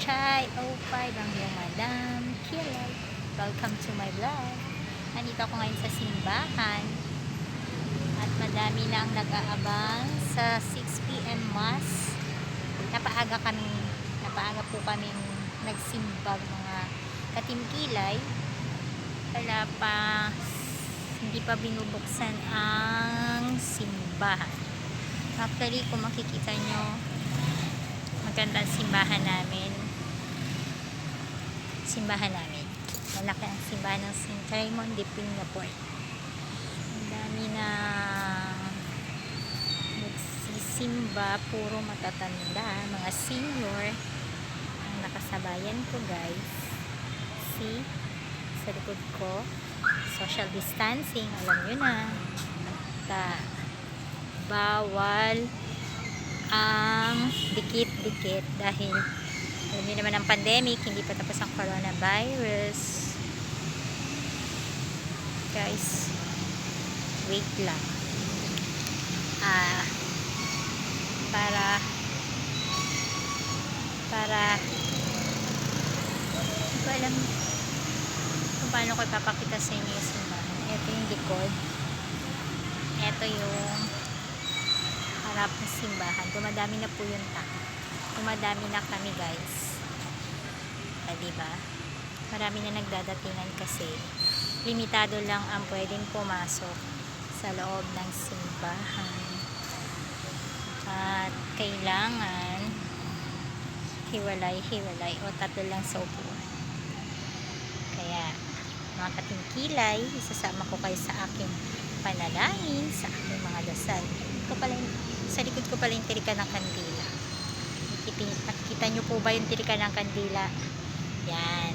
Chai 05 ang iyong Madam Kilay. Welcome to my vlog. Nandito ako ngayon sa simbahan at madami na ang nag-aabang sa 6 PM Mass. Napaaga po kaming nagsimbag mga katim Kilay. Kaya pa hindi pa binubuksan ang simbahan. Actually, kung makikita nyo, magandang simbahan namin. Malaki ang simbahan ng St. Raymond de Peñafort. Ang dami na nagsisimba, puro matatanda, mga senior ang nakasabayan ko, guys. See, sa likod ko, social distancing, alam nyo na. At bawal ang dikit-dikit dahil alam niyo naman ang pandemic, hindi pa tapos ang coronavirus. Guys, wait lang. Para hindi ko alam kung paano ko ipapakita sa inyo yung simbahan. Ito yung likod. Ito yung harap ng simbahan. Dumadami na po yung tao. Dumadami na kami, guys. Diba? Marami na nagdadatingan kasi limitado lang ang pwedeng pumasok sa loob ng simbahan. At kailangan hiwalay o tatlo lang sa upuan. Kaya mga katingkilay, isasama ko kayo sa aking panalangin, sa aking mga dasal. Sa likod ko pala yung tirika ng kandila. Nakikita nyo po ba yung tirika ng kandila? Yan.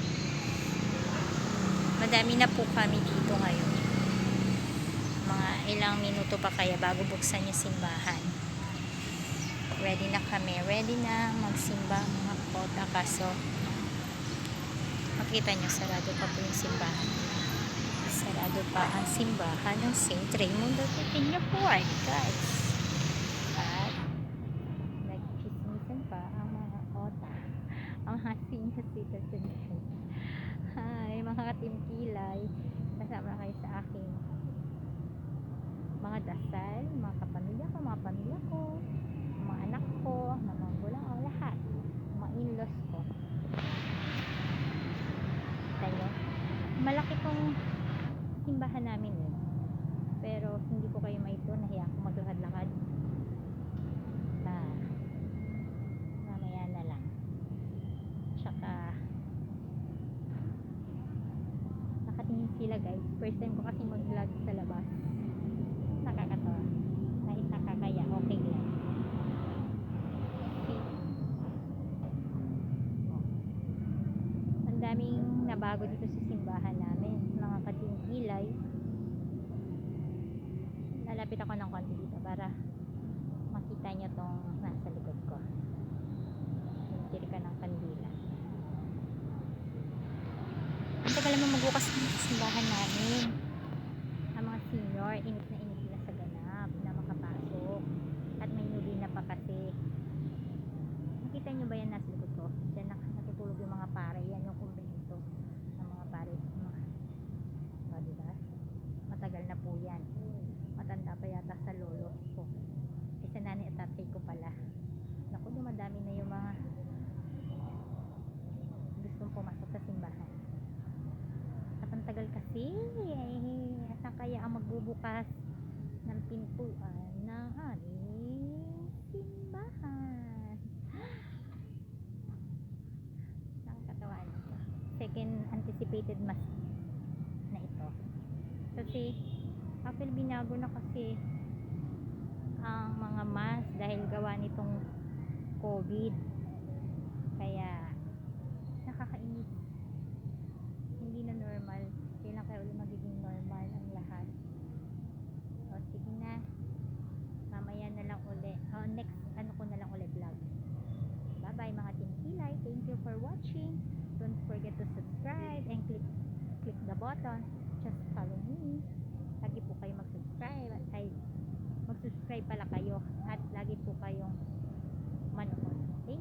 Madami na po kami dito ngayon. Mga ilang minuto pa kaya bago buksan yung simbahan. Ready na kami. Ready na magsimba mga kota. Kaso makita nyo, sarado pa po yung simbahan. Sarado pa ang simbahan ng St. Raymond de Peñafort, guys. At nagchismisan pa ang mga kota. Ang senior citizen. Hi, mga katimkilay. Kasama kayo sa aking mga dasal, mga kapamilya ko, mga anak ko, mga magulang ko, lahat. Mga in-laws ko. Tayo. Malaki tong simbahan namin eh. Pero hindi ko kayo maito, nahiya ako maglakad-lakad. Mamaya na lang. Tsaka nakatingin sila, guys. First time ko kasi mag-vlog sa labas. Nakakatawa. Kahit nakakaya, okay lang. See? Ang daming nabago dito sa simbahan namin. Mga katingkilay. Lalapit ako ng konti dito para makita nyo tong nasa likod ko. Yung tirika ng kandila. Ang tagal naman magbukas ng simbahan namin. Ang mga senior, init na sa ganap na makapasok. At may newbie na pa kasi. Nakita nyo ba yan nasa likod ko? Diyan natutulog yung mga pare. Yan yung kumbento ng mga pare. Diba? Matagal na po yan. Matanda pa yata sa lolo ko. Isa nanay at tatay ko pala. Naku, dumadami na yung mga gustong pumasok sa simbahan. At ang tagal kasi, asa kaya ang magbubukas ng pintuan ng aming simbahan? Nakakatawa. Second anticipated mass na ito. Kasi actually binago na kasi ang mga mass dahil gawa nitong COVID. Kaya nakakainis. Hindi na normal. Kailan kaya ulit magiging normal ang lahat? O sige na. Mamaya na lang ulit. Next ko na lang ulit vlog. Bye bye mga Team Thank you for watching. Don't forget to subscribe and click the button. Just follow me. Lagi po kayo mag-subscribe pala kayo at lagi po kayong